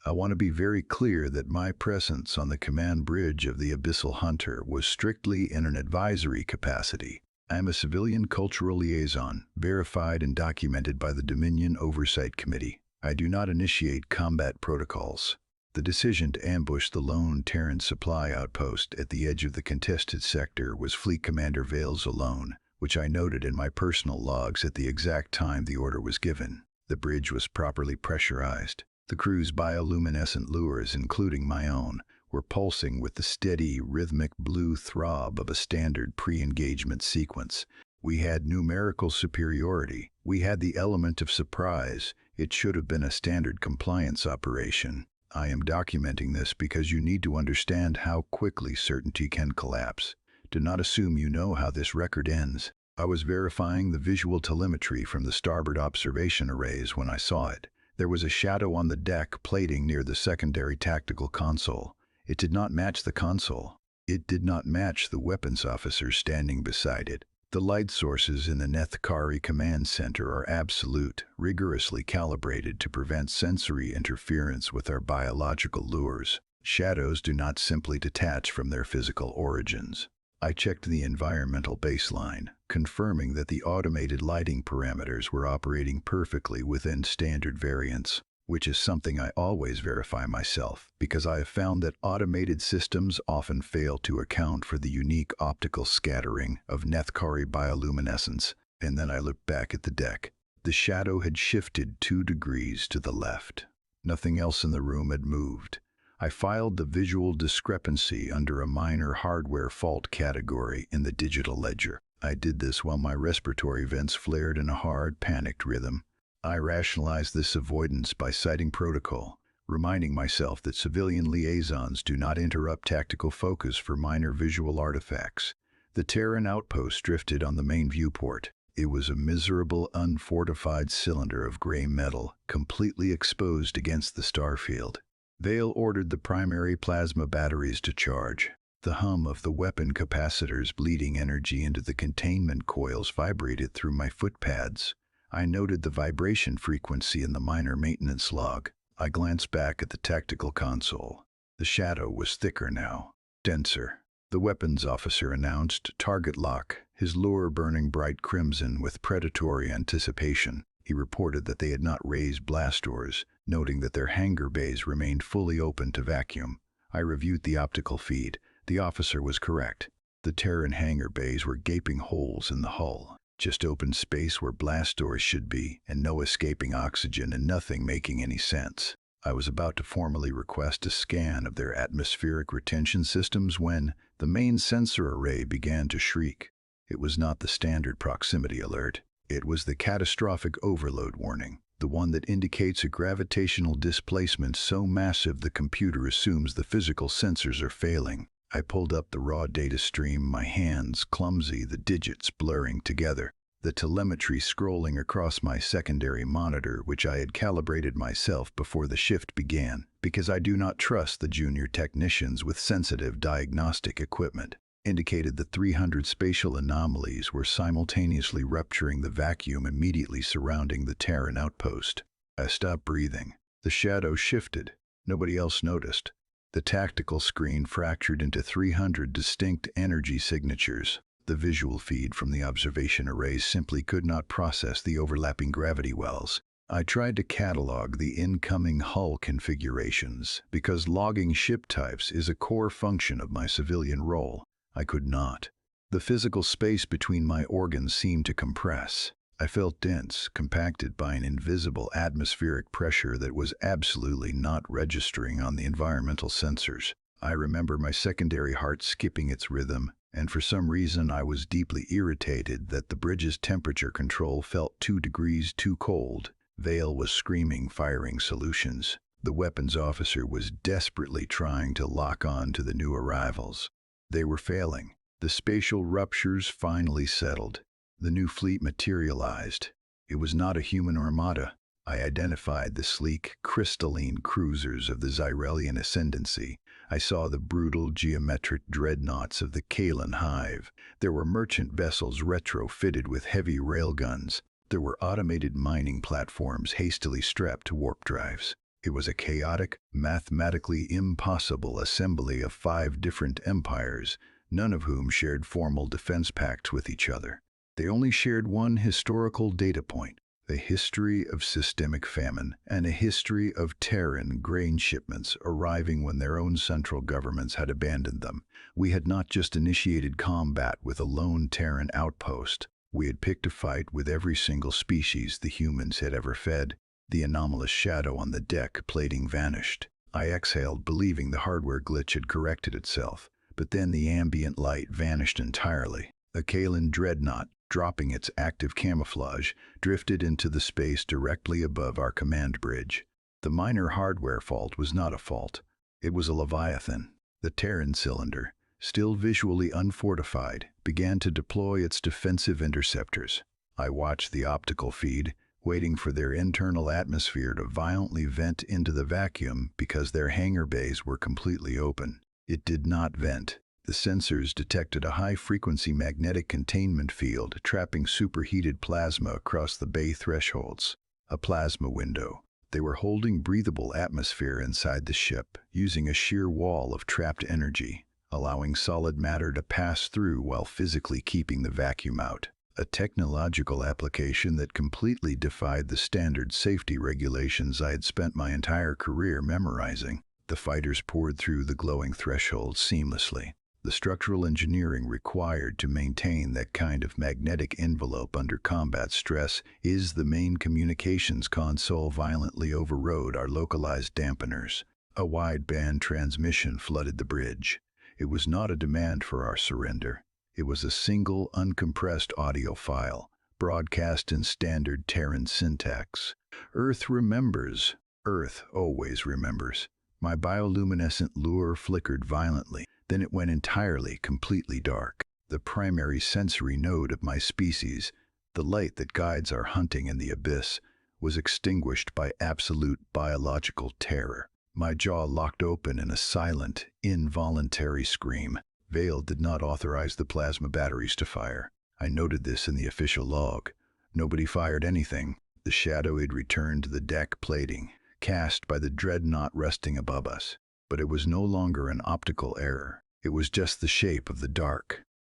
I want to be very clear that my presence on the command bridge of the Abyssal Hunter was strictly in an advisory capacity. I am a civilian cultural liaison, verified and documented by the Dominion Oversight Committee. I do not initiate combat protocols. The decision to ambush the lone Terran supply outpost at the edge of the contested sector was Fleet Commander Vale's alone, which I noted in my personal logs at the exact time the order was given. The bridge was properly pressurized. The crew's bioluminescent lures, including my own, were pulsing with the steady, rhythmic blue throb of a standard pre-engagement sequence. We had numerical superiority. We had the element of surprise. It should have been a standard compliance operation. I am documenting this because you need to understand how quickly certainty can collapse. Do not assume you know how this record ends. I was verifying the visual telemetry from the starboard observation arrays when I saw it. There was a shadow on the deck plating near the secondary tactical console. It did not match the console. It did not match the weapons officer standing beside it. The light sources in the Nethkari command center are absolute, rigorously calibrated to prevent sensory interference with our biological lures. Shadows do not simply detach from their physical origins. I checked the environmental baseline, confirming that the automated lighting parameters were operating perfectly within standard variants, which is something I always verify myself, because I have found that automated systems often fail to account for the unique optical scattering of Nethkari bioluminescence. And then I looked back at the deck. The shadow had shifted 2 degrees to the left. Nothing else in the room had moved. I filed the visual discrepancy under a minor hardware fault category in the digital ledger. I did this while my respiratory vents flared in a hard, panicked rhythm. I rationalized this avoidance by citing protocol, reminding myself that civilian liaisons do not interrupt tactical focus for minor visual artifacts. The Terran outpost drifted on the main viewport. It was a miserable, unfortified cylinder of gray metal, completely exposed against the starfield. Vale ordered the primary plasma batteries to charge. The hum of the weapon capacitors bleeding energy into the containment coils vibrated through my foot pads. I noted the vibration frequency in the minor maintenance log. I glanced back at the tactical console. The shadow was thicker now, denser. The weapons officer announced target lock, his lure burning bright crimson with predatory anticipation. He reported that they had not raised blast doors, noting that their hangar bays remained fully open to vacuum. I reviewed the optical feed. The officer was correct. The Terran hangar bays were gaping holes in the hull. Just open space where blast doors should be, and no escaping oxygen and nothing making any sense. I was about to formally request a scan of their atmospheric retention systems when the main sensor array began to shriek. It was not the standard proximity alert. It was the catastrophic overload warning, the one that indicates a gravitational displacement so massive the computer assumes the physical sensors are failing. I pulled up the raw data stream, my hands clumsy, the digits blurring together, the telemetry scrolling across my secondary monitor, which I had calibrated myself before the shift began, because I do not trust the junior technicians with sensitive diagnostic equipment. Indicated the 300 spatial anomalies were simultaneously rupturing the vacuum immediately surrounding the Terran outpost. I stopped breathing. The shadow shifted. Nobody else noticed. The tactical screen fractured into 300 distinct energy signatures. The visual feed from the observation arrays simply could not process the overlapping gravity wells. I tried to catalog the incoming hull configurations, because logging ship types is a core function of my civilian role. I could not. The physical space between my organs seemed to compress. I felt dense, compacted by an invisible atmospheric pressure that was absolutely not registering on the environmental sensors. I remember my secondary heart skipping its rhythm, and for some reason I was deeply irritated that the bridge's temperature control felt 2 degrees too cold. Vale was screaming, firing solutions. The weapons officer was desperately trying to lock on to the new arrivals. They were failing. The spatial ruptures finally settled. The new fleet materialized. It was not a human armada. I identified the sleek, crystalline cruisers of the Zyrelian Ascendancy. I saw the brutal, geometric dreadnoughts of the Kalan Hive. There were merchant vessels retrofitted with heavy railguns. There were automated mining platforms hastily strapped to warp drives. It was a chaotic, mathematically impossible assembly of 5 different empires, none of whom shared formal defense pacts with each other. They only shared one historical data point: a history of systemic famine and a history of Terran grain shipments arriving when their own central governments had abandoned them. We had not just initiated combat with a lone Terran outpost. We had picked a fight with every single species the humans had ever fed. The anomalous shadow on the deck plating vanished. I exhaled, believing the hardware glitch had corrected itself. But then the ambient light vanished entirely. A Kalan dreadnought, dropping its active camouflage, drifted into the space directly above our command bridge. The minor hardware fault was not a fault. It was a Leviathan. The Terran cylinder, still visually unfortified, began to deploy its defensive interceptors. I watched the optical feed, waiting for their internal atmosphere to violently vent into the vacuum because their hangar bays were completely open. It did not vent. The sensors detected a high-frequency magnetic containment field trapping superheated plasma across the bay thresholds. A plasma window. They were holding breathable atmosphere inside the ship, using a sheer wall of trapped energy, allowing solid matter to pass through while physically keeping the vacuum out. A technological application that completely defied the standard safety regulations I had spent my entire career memorizing. The fighters poured through the glowing threshold seamlessly. The structural engineering required to maintain that kind of magnetic envelope under combat stress is the main communications console violently overrode our localized dampeners. A wideband transmission flooded the bridge. It was not a demand for our surrender. It was a single, uncompressed audio file, broadcast in standard Terran syntax. Earth remembers. Earth always remembers. My bioluminescent lure flickered violently. Then it went entirely, completely dark. The primary sensory node of my species, the light that guides our hunting in the abyss, was extinguished by absolute biological terror. My jaw locked open in a silent, involuntary scream. Vale did not authorize the plasma batteries to fire. I noted this in the official log. Nobody fired anything. The shadow had returned to the deck plating, cast by the dreadnought resting above us. But it was no longer an optical error. It was just the shape of the dark.